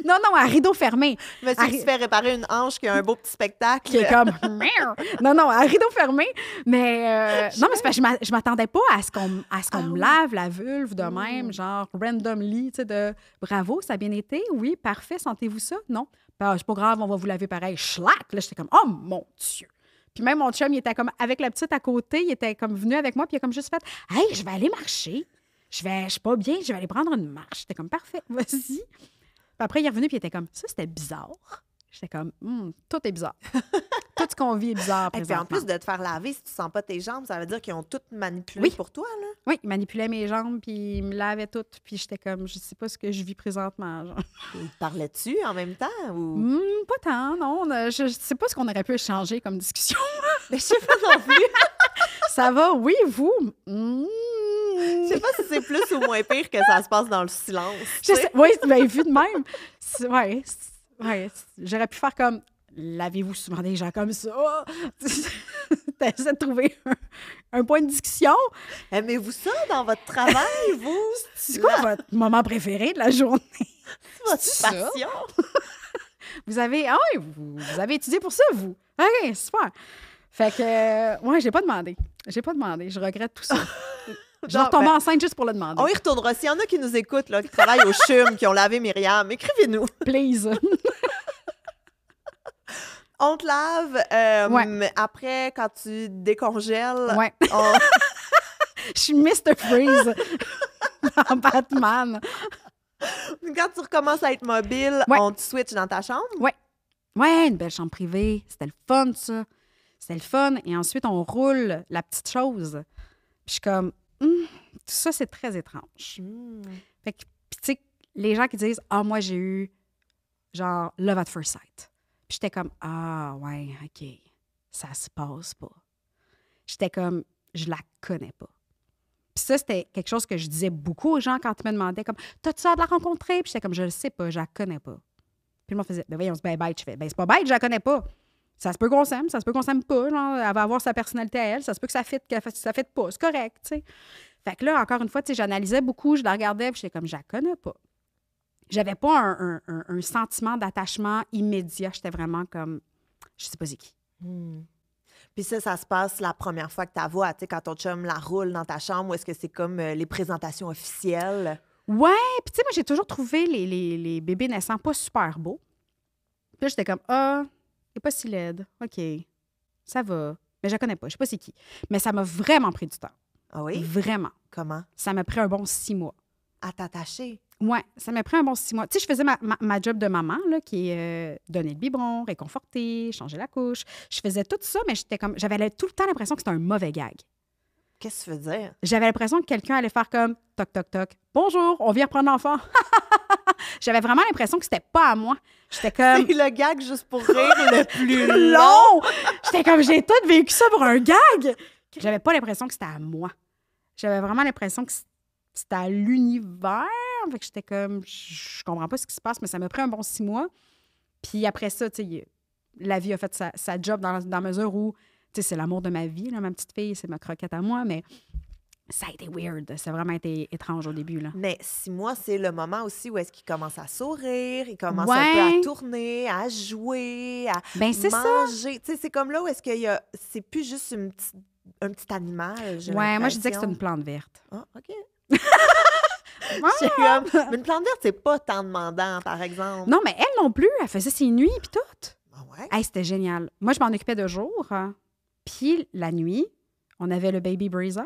Non, à rideau fermé. Monsieur qui se fait réparer une hanche, qui a un beau petit spectacle. Qui est comme. Non, à rideau fermé. Mais. Non, mais c'est parce que je m'attendais pas à ce qu'on me lave la vulve de même, genre randomly, tu sais, de bravo, ça a bien été. Oui, parfait, sentez-vous ça? Non. Ben, c'est pas grave, on va vous laver pareil. Schlack! Là, j'étais comme, oh mon Dieu! Puis même mon chum, il était comme avec la petite à côté, il était comme venu avec moi, puis il a comme juste fait hey, je vais aller marcher. Je suis pas bien, je vais aller prendre une marche. J'étais comme parfait, vas-y. Puis après, il est revenu, puis il était comme ça, c'était bizarre. J'étais comme tout est bizarre. Tout ce qu'on vit est bizarre. Et puis en présentement. plus de te faire laver, si tu sens pas tes jambes, ça veut dire qu'ils ont tout manipulé pour toi, là. Oui, il manipulait mes jambes, puis il me lavait toutes, puis j'étais comme je sais pas ce que je vis présentement. Genre. Ils te parlaient-tu en même temps? Ou... Pas tant, non. Je sais pas ce qu'on aurait pu échanger comme discussion. Mais je sais pas non plus. Ça va, oui, vous? Je sais pas si c'est plus ou moins pire que ça se passe dans le silence. Oui, bien vu de même. Ouais, j'aurais pu faire comme lavez-vous souvent des gens comme ça. T'essaies de trouver un point de discussion. Aimez-vous ça dans votre travail, vous? C'est quoi votre moment préféré de la journée? Votre ça? passion? Vous avez étudié pour ça, vous? OK, super. Fait que, j'ai pas demandé. Je regrette tout ça. Je vais retomber enceinte juste pour le demander. On y retournera. S'il y en a qui nous écoutent, là, qui travaillent au CHUM, qui ont lavé Myriam, écrivez-nous. Please. On te lave. Après, quand tu décongèles, ouais. Je suis Mr. Freeze dans Batman. Quand tu recommences à être mobile, on te switch dans ta chambre? Ouais, une belle chambre privée. C'était le fun, ça. C'était le fun. Et ensuite, on roule la petite chose. Puis je suis comme, tout ça, c'est très étrange. Fait que, puis tu sais, les gens qui disent, moi, j'ai eu, genre, love at first sight. Puis j'étais comme, ouais, OK, ça se passe pas. J'étais comme, je la connais pas. Puis ça, c'était quelque chose que je disais beaucoup aux gens quand ils me demandaient, comme, t'as-tu hâte de la rencontrer? Puis j'étais comme, je le sais pas, je la connais pas. Puis le monde faisait, ben voyons, c'est bien bête. Je fais, ben c'est pas bête, je la connais pas. Ça se peut qu'on s'aime, ça se peut qu'on s'aime pas. Genre, elle va avoir sa personnalité à elle, ça se peut que ça fitte pas. C'est correct, tu sais. Fait que là, encore une fois, tu sais, j'analysais beaucoup, je la regardais, puis j'étais comme, je la connais pas. J'avais pas un sentiment d'attachement immédiat. J'étais vraiment comme, je sais pas c'est qui. Puis ça se passe la première fois que tu la vois, tu sais, quand ton chum la roule dans ta chambre, ou est-ce que c'est comme les présentations officielles? Ouais, puis tu sais, moi, j'ai toujours trouvé les bébés naissants pas super beaux. Puis là, j'étais comme, il est pas si laide. OK, ça va. Mais je la connais pas, je sais pas c'est qui. Mais ça m'a vraiment pris du temps. Ah oui? Vraiment. Comment? Ça m'a pris un bon 6 mois. À t'attacher? Oui, ça m'a pris un bon 6 mois. Tu sais, je faisais ma job de maman, là, qui est donner le biberon, réconforter, changer la couche. Je faisais tout ça, mais j'avais tout le temps l'impression que c'était un mauvais gag. Qu'est-ce que tu veux dire? J'avais l'impression que quelqu'un allait faire comme toc, toc, toc. Bonjour, on vient reprendre l'enfant. J'avais vraiment l'impression que c'était pas à moi. J'étais comme. C'est le gag juste pour rire le plus long! J'étais comme, j'ai tout vécu ça pour un gag! J'avais pas l'impression que c'était à moi. J'avais vraiment l'impression que c'était à l'univers. Fait que j'étais comme, je comprends pas ce qui se passe, mais ça m'a pris un bon 6 mois. Puis après ça, tu sais, la vie a fait sa job dans la mesure où, tu sais, c'est l'amour de ma vie, là, ma petite fille, c'est ma croquette à moi, mais ça a été weird. Ça a vraiment été étrange au début, là. Mais 6 mois, c'est le moment aussi où est-ce qu'il commence à sourire, il commence un peu à tourner, à jouer, à manger. Tu sais, c'est comme là où est-ce qu'il y a... C'est plus juste un petit animal, j'ai l'impression. Moi, je disais que c'est une plante verte. Ah, OK. Mais une plante verte, c'est pas tant demandant, par exemple. Non, mais elle non plus, elle faisait ses nuits puis tout. Ah ouais? Hey, c'était génial. Moi, je m'en occupais de jour. Puis la nuit, on avait le baby Breeza.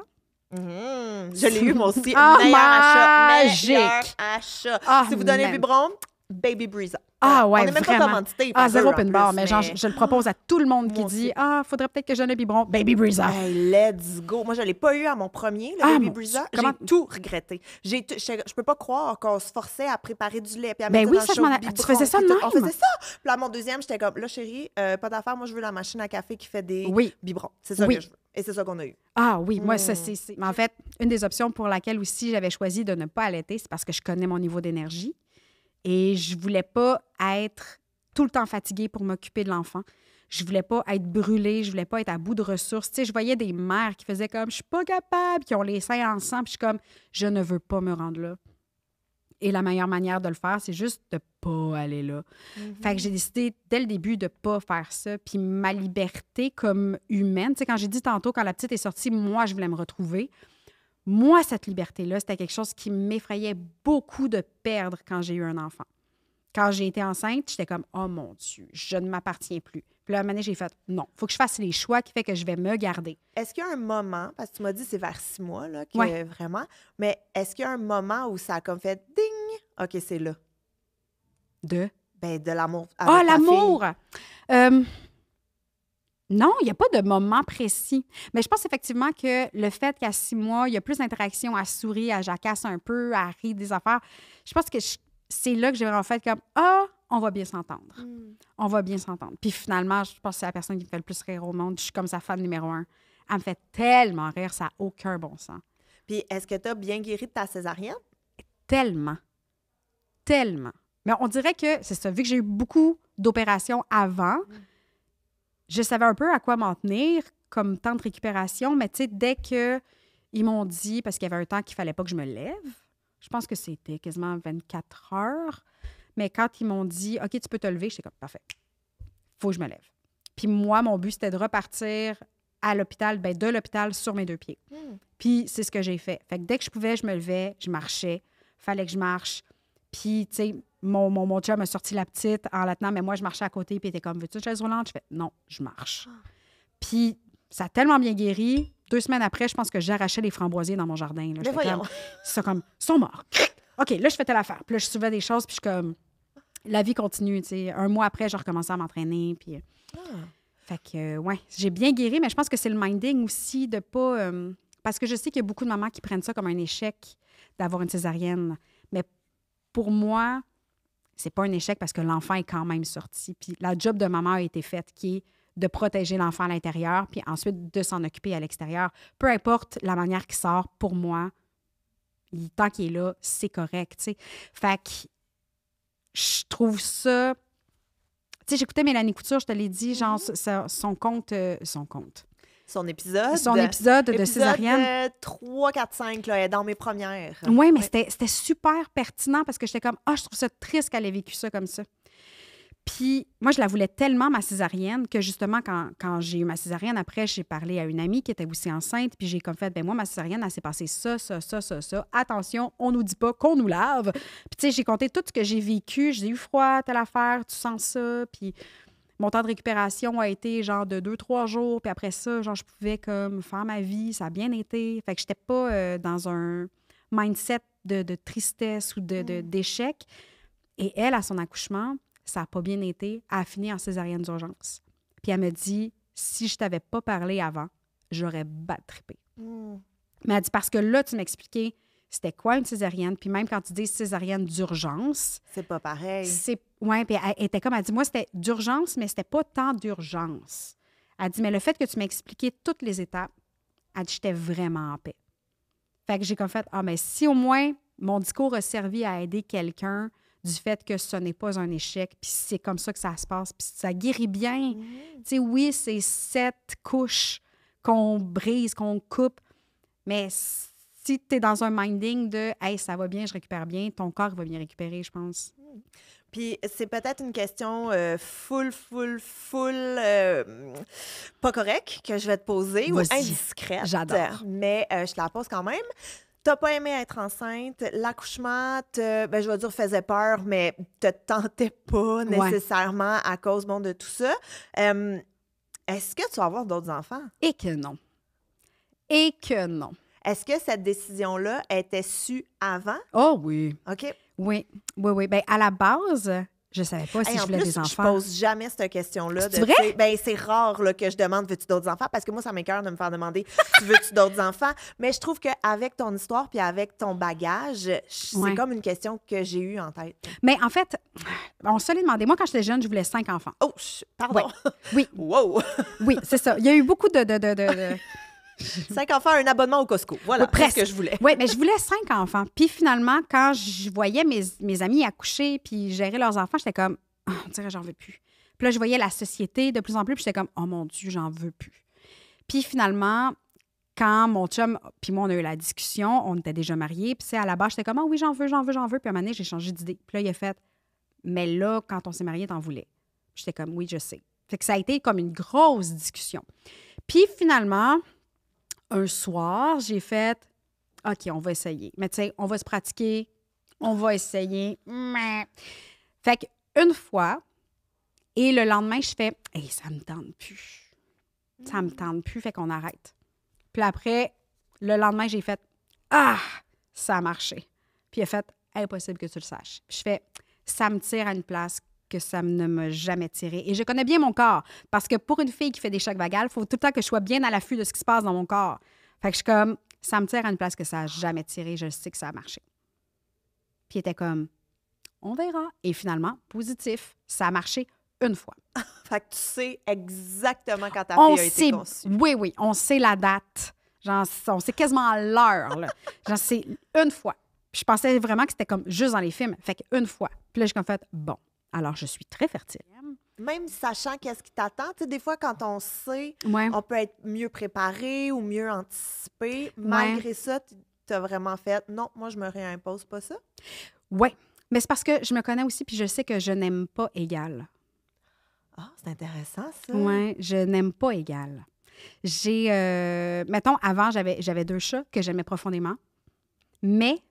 Je l'ai eu, moi aussi. Ah, Meilleur magique! achat. Ah, Si vous donnez le man. biberon, Baby Breeza. Ah ouais, On n'est même vraiment. pas commandité. Ah, zéro en pin plus, bar, mais genre, je le propose à tout le monde qui Moi dit aussi. « Ah, faudrait peut-être que je donne un biberon. » Baby Breeza. Hey, let's go. Moi, je ne l'ai pas eu à mon premier, le Ah, Baby mon Breeza. Dieu, comment- J'ai tout regretté. Je peux pas croire qu'on se forçait à préparer du lait puis à Ben mettre oui, dans ça, le je m'en chaud a- biberon, tu faisais ça puis de tout. On même? faisait ça. Puis là, mon deuxième, j'étais comme, là, chérie, pas d'affaires. Moi, je veux la machine à café qui fait des Oui. biberons. C'est ça Oui. que je veux. Et c'est ça qu'on a eu. Ah oui, moi, ça, c'est... Mais en fait, une des options pour laquelle aussi j'avais choisi de ne pas allaiter, c'est parce que je connais mon niveau d'énergie et je voulais pas être tout le temps fatiguée pour m'occuper de l'enfant. Je voulais pas être brûlée, je voulais pas être à bout de ressources. Tu sais, je voyais des mères qui faisaient comme « je suis pas capable », qui ont les seins en sang, puis je suis comme « je ne veux pas me rendre là ». Et la meilleure manière de le faire, c'est juste de pas aller là. Fait que j'ai décidé dès le début de pas faire ça. Puis ma liberté comme humaine, tu sais, quand j'ai dit tantôt, quand la petite est sortie, moi, je voulais me retrouver. Moi, cette liberté-là, c'était quelque chose qui m'effrayait beaucoup de perdre quand j'ai eu un enfant. Quand j'ai été enceinte, j'étais comme « oh mon Dieu, je ne m'appartiens plus ». Puis là, à un moment donné, j'ai fait « non, il faut que je fasse les choix qui fait que je vais me garder ». Est-ce qu'il y a un moment, parce que tu m'as dit c'est vers 6 mois, là, que Ouais. vraiment, mais est-ce qu'il y a un moment où ça a comme fait ding? OK, c'est là. De? Ben, de l'amour. Ah, avec ta l'amour! fille. Non, il n'y a pas de moment précis. Mais je pense effectivement que le fait qu'à 6 mois, il y a plus d'interaction, à sourire, à jacasse un peu, à rire des affaires, je pense que c'est là que j'ai vraiment fait comme « ah, on va bien s'entendre. On va bien s'entendre. » Puis finalement, je pense que c'est la personne qui me fait le plus rire au monde. Je suis comme sa fan numéro 1. Elle me fait tellement rire, ça n'a aucun bon sens. Puis est-ce que tu as bien guéri de ta césarienne? Tellement. Tellement. Mais on dirait que, c'est ça, vu que j'ai eu beaucoup d'opérations avant, je savais un peu à quoi m'en tenir comme temps de récupération, mais tu sais, dès qu'ils m'ont dit, parce qu'il y avait un temps qu'il fallait pas que je me lève, je pense que c'était quasiment 24 heures, mais quand ils m'ont dit « OK, tu peux te lever », j'étais comme « parfait, faut que je me lève ». Puis moi, mon but, c'était de repartir à l'hôpital, de l'hôpital sur mes 2 pieds. Puis c'est ce que j'ai fait. Fait que dès que je pouvais, je me levais, je marchais, fallait que je marche. Puis, tu sais, mon chum a sorti la petite en la tenant, mais moi, je marchais à côté, puis il était comme « veux-tu une chaise roulante? » Je fais « non, je marche. » Puis ça a tellement bien guéri. 2 semaines après, je pense que j'arrachais les framboisiers dans mon jardin. Là. Mais voyons. C'est comme, ils sont morts. OK, là, je fais telle affaire. Puis là, je soulevais des choses, puis je suis comme, la vie continue, tu sais. Un mois après, j'ai recommencé à m'entraîner, puis... Fait que, ouais, j'ai bien guéri, mais je pense que c'est le minding aussi de pas... parce que je sais qu'il y a beaucoup de mamans qui prennent ça comme un échec d'avoir une césarienne. Mais pour moi, c'est pas un échec parce que l'enfant est quand même sorti. Puis la job de maman a été faite, qui est de protéger l'enfant à l'intérieur, puis ensuite de s'en occuper à l'extérieur. Peu importe la manière qu'il sort, pour moi, tant qu'il est là, c'est correct, tu sais. Fait que je trouve ça... Tu sais, j'écoutais Mélanie Couture, je te l'ai dit, genre, son compte... Son épisode. Son épisode de césarienne. 3, 4, 5, là, elle est dans mes premières. Oui, mais c'était super pertinent parce que j'étais comme, je trouve ça triste qu'elle ait vécu ça comme ça. Puis moi, je la voulais tellement, ma césarienne, que justement, quand j'ai eu ma césarienne, après, j'ai parlé à une amie qui était aussi enceinte, puis j'ai comme fait, moi, ma césarienne, elle s'est passée ça. Attention, on nous dit pas qu'on nous lave. Puis tu sais, j'ai compté tout ce que j'ai vécu. J'ai eu froid, telle affaire, tu sens ça, puis... Mon temps de récupération a été genre de 2-3 jours. Puis après ça, genre, je pouvais comme faire ma vie. Ça a bien été. Fait que j'étais pas dans un mindset de tristesse ou d'échec. Et elle, à son accouchement, ça n'a pas bien été. Elle a fini en césarienne d'urgence. Puis elle me dit, si je t'avais pas parlé avant, j'aurais battrippé. Mais elle dit, parce que là, tu m'expliquais c'était quoi une césarienne. Puis même quand tu dis césarienne d'urgence... C'est pas pareil. Oui, puis elle était comme, elle dit, moi, c'était d'urgence, mais c'était pas tant d'urgence. Elle dit, mais le fait que tu m'as expliqué toutes les étapes, elle dit, j'étais vraiment en paix. Fait que j'ai comme fait, mais si au moins mon discours a servi à aider quelqu'un du fait que ce n'est pas un échec, puis c'est comme ça que ça se passe, puis ça guérit bien. Tu sais, oui, c'est 7 couches qu'on brise, qu'on coupe, mais... Si tu es dans un minding de « Hey, ça va bien, je récupère bien », ton corps va bien récupérer, je pense. Puis c'est peut-être une question full, pas correcte que je vais te poser ou indiscrète. J'adore. Mais je te la pose quand même. T'as pas aimé être enceinte. L'accouchement, je vais dire, faisait peur, mais te tentait pas nécessairement à cause de tout ça. Est-ce que tu vas avoir d'autres enfants? Et que non. Et que non. Est-ce que cette décision-là était su avant? Oh oui. OK. Oui. Ben à la base, je savais pas si Hey, je en voulais plus, des enfants. je pose jamais cette question-là. C'est vrai? Tu sais, ben, c'est rare là, que je demande veux-tu d'autres enfants parce que moi, ça m'écoeure de me faire demander tu veux-tu d'autres enfants. Mais je trouve qu'avec ton histoire puis avec ton bagage, c'est comme une question que j'ai eue en tête. Mais en fait, on se l'est demandé. Moi, quand j'étais jeune, je voulais 5 enfants. Oh, pardon. Oui. Wow. Oui, c'est ça. Il y a eu beaucoup de... 5 enfants, un abonnement au Costco. Voilà, Oui, c'est ce que je voulais. Oui, mais je voulais 5 enfants. Puis finalement, quand je voyais mes amis accoucher puis gérer leurs enfants, j'étais comme, oh, on dirait j'en veux plus. Puis là, je voyais la société de plus en plus, puis j'étais comme, oh mon Dieu, j'en veux plus. Puis finalement, quand mon chum, puis moi, on a eu la discussion, on était déjà mariés, puis à la base, j'étais comme, oh oui, j'en veux. Puis à un moment donné, j'ai changé d'idée. Puis là, il a fait, mais là, quand on s'est mariés, t'en voulais. J'étais comme, oui, je sais. Fait que ça a été comme une grosse discussion. Puis finalement, un soir, j'ai fait, OK, on va essayer. Mais tu sais, on va se pratiquer, on va essayer. Fait qu'une fois, et le lendemain, je fais, hey, ça me tente plus. Ça me tente plus, fait qu'on arrête. Puis après, le lendemain, j'ai fait, ça a marché. Puis il a fait, impossible que tu le saches. Puis je fais, ça me tire à une place que ça ne m'a jamais tiré. Et je connais bien mon corps, parce que pour une fille qui fait des chocs vagales, il faut tout le temps que je sois bien à l'affût de ce qui se passe dans mon corps. Fait que je suis comme, ça me tire à une place que ça n'a jamais tiré, je sais que ça a marché. Puis il était comme, on verra. Et finalement, positif, ça a marché une fois. Fait que tu sais exactement quand ta fille a été conçue. Oui, on sait la date. Genre, on sait quasiment l'heure. Là. Genre, c'est une fois. Puis je pensais vraiment que c'était comme juste dans les films. Fait qu'une fois. Puis là, j'ai comme fait, bon, alors je suis très fertile. Même sachant qu'est-ce qui t'attend, tu sais, des fois, quand on sait, Ouais. on peut être mieux préparé ou mieux anticipé. Malgré ça, tu as vraiment fait, non, moi, je me réimpose pas ça. Oui, mais c'est parce que je me connais aussi, puis je sais que je n'aime pas égal. Ah, c'est intéressant, ça. Oui, je n'aime pas égal. J'ai, mettons, avant, j'avais 2 chats que j'aimais profondément, mais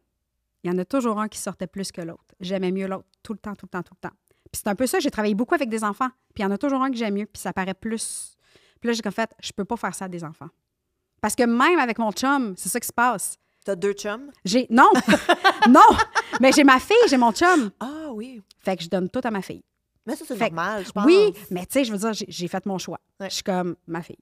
il y en a toujours un qui sortait plus que l'autre. J'aimais mieux l'autre tout le temps. Puis c'est un peu ça, j'ai travaillé beaucoup avec des enfants, puis il y en a toujours un que j'aime mieux, puis ça paraît plus. Puis là, j'ai comme fait, je peux pas faire ça à des enfants. Parce que même avec mon chum, c'est ça qui se passe. T'as 2 chums? Non! Non! Mais j'ai ma fille, j'ai mon chum. Ah oui. Fait que je donne tout à ma fille. Mais ça, c'est normal, je pense. Oui, mais tu sais, je veux dire, j'ai fait mon choix. Ouais. Je suis comme ma fille.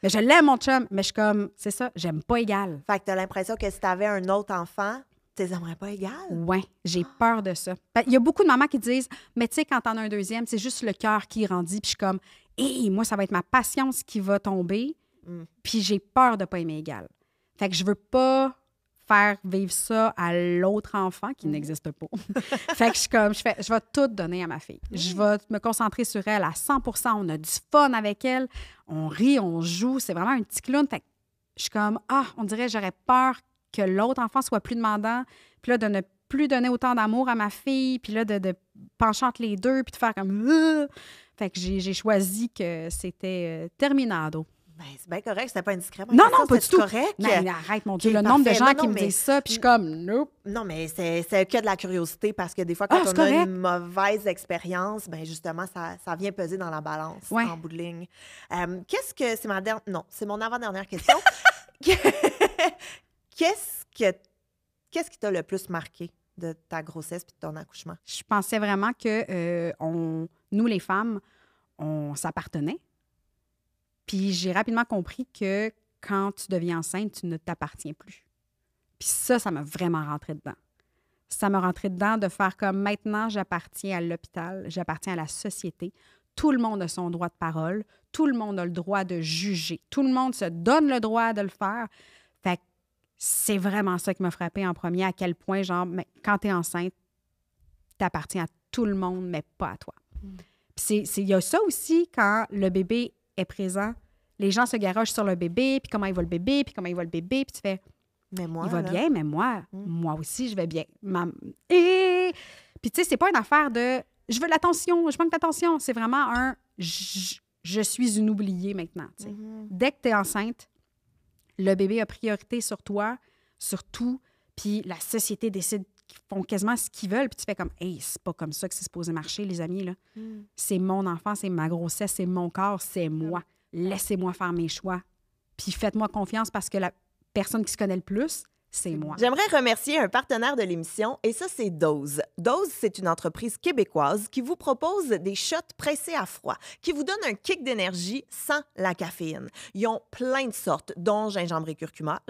Mais je l'aime, mon chum, mais je suis comme, c'est ça, j'aime pas égal. Fait que t'as l'impression que si t'avais un autre enfant, tu les aimerais pas égal? Oui, j'ai peur de ça. Il y a beaucoup de mamans qui disent, mais tu sais, quand t'en as un deuxième, c'est juste le cœur qui grandit. Puis je suis comme, hé, moi, ça va être ma patience qui va tomber. Puis j'ai peur de pas aimer égal. Fait que je veux pas faire vivre ça à l'autre enfant qui n'existe pas. Fait que je suis comme, je vais tout donner à ma fille. Je vais me concentrer sur elle à 100%. On a du fun avec elle. On rit, on joue. C'est vraiment un petit clown. Fait que je suis comme, on dirait j'aurais peur que l'autre enfant soit plus demandant. Puis là, de ne plus donner autant d'amour à ma fille. Puis là, de pencher entre les deux. Puis de faire comme... Fait que j'ai choisi que c'était terminado. Ben, c'est bien correct, c'était pas indiscret. Non, pas du tout. Correct. Non, mais arrête, mon Dieu, le Parfait. nombre de gens Non, qui me mais- disent ça, puis je suis comme, nope. Non, mais c'est que de la curiosité parce que des fois, quand Ah, on c'est a correct. une mauvaise expérience, ben justement, ça vient peser dans la balance Ouais. en bout de ligne. Qu'est-ce que c'est ma dernière. Non, c'est mon avant-dernière question. Qu'est-ce qui t'a le plus marqué de ta grossesse puis de ton accouchement? Je pensais vraiment que nous, les femmes, on s'appartenait. Puis j'ai rapidement compris que quand tu deviens enceinte, tu ne t'appartiens plus. Puis ça m'a vraiment rentré dedans. Ça m'a rentré dedans de faire comme maintenant, j'appartiens à l'hôpital, j'appartiens à la société. Tout le monde a son droit de parole. Tout le monde a le droit de juger. Tout le monde se donne le droit de le faire. Fait que c'est vraiment ça qui m'a frappée en premier, à quel point, genre, mais quand tu es enceinte, t'appartiens à tout le monde, mais pas à toi. Puis il y a ça aussi, quand le bébé est présent, les gens se garochent sur le bébé, puis comment il va le bébé, puis comment il va le bébé, puis tu fais, Mais moi, il va là, bien, mais moi aussi, je vais bien. Et... Puis tu sais, c'est pas une affaire de, je veux de l'attention, je manque d'attention. C'est vraiment je suis une oubliée maintenant. Tu sais. Dès que tu es enceinte, le bébé a priorité sur toi, sur tout, puis la société décide qu'ils font quasiment ce qu'ils veulent, puis tu fais comme, hey, c'est pas comme ça que c'est supposé marcher, les amis, là. C'est mon enfant, c'est ma grossesse, c'est mon corps, c'est moi. Laissez-moi faire mes choix. Puis faites-moi confiance parce que personne qui se connaît le plus, c'est moi. J'aimerais remercier un partenaire de l'émission, et ça, c'est Dose. Dose, c'est une entreprise québécoise qui vous propose des shots pressés à froid, qui vous donnent un kick d'énergie sans la caféine. Ils ont plein de sortes, dont gingembre et curcuma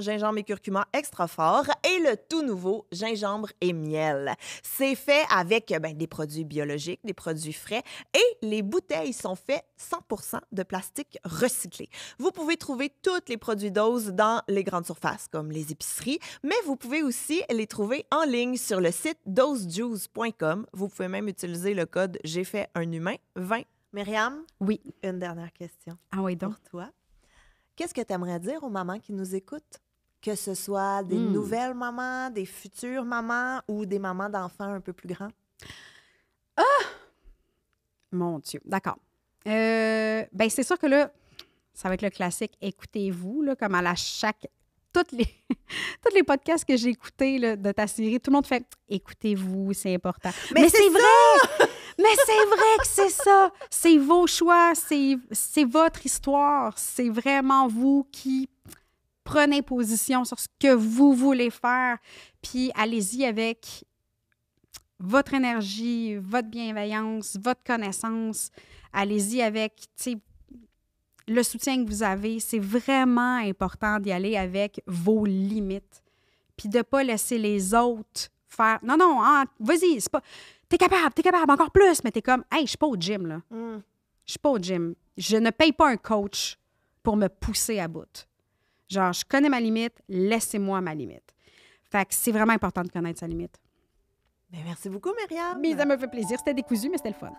extra fort et le tout nouveau gingembre et miel. C'est fait avec des produits biologiques, des produits frais, et les bouteilles sont faites 100% de plastique recyclé. Vous pouvez trouver tous les produits Dose dans les grandes surfaces, comme les épiceries, mais vous pouvez aussi les trouver en ligne sur le site dosejuice.com. Vous pouvez même utiliser le code J'ai fait un humain 20. Myriam, Oui. une dernière question Ah oui, donc. pour toi. Qu'est-ce que tu aimerais dire aux mamans qui nous écoutent? Que ce soit des nouvelles mamans, des futures mamans ou des mamans d'enfants un peu plus grands? Mon Dieu, d'accord. C'est sûr que là, ça va être le classique « Écoutez-vous », là, comme tous les podcasts que j'ai écoutés là, de ta série, tout le monde fait « Écoutez-vous, c'est important ». Mais c'est vrai! Mais c'est vrai que c'est ça! C'est vos choix, c'est votre histoire. C'est vraiment vous qui prenez position sur ce que vous voulez faire. Puis allez-y avec votre énergie, votre bienveillance, votre connaissance. Allez-y avec, tu sais, le soutien que vous avez. C'est vraiment important d'y aller avec vos limites. Puis de ne pas laisser les autres faire. Non, vas-y, c'est pas. T'es capable, encore plus. Mais t'es comme, hey, je suis pas au gym, là. Je suis pas au gym. Je ne paye pas un coach pour me pousser à bout. Genre, je connais ma limite, laissez-moi ma limite. Fait que c'est vraiment important de connaître sa limite. Merci beaucoup, Myriam. Mais ça me fait plaisir. C'était décousu, mais c'était le fun.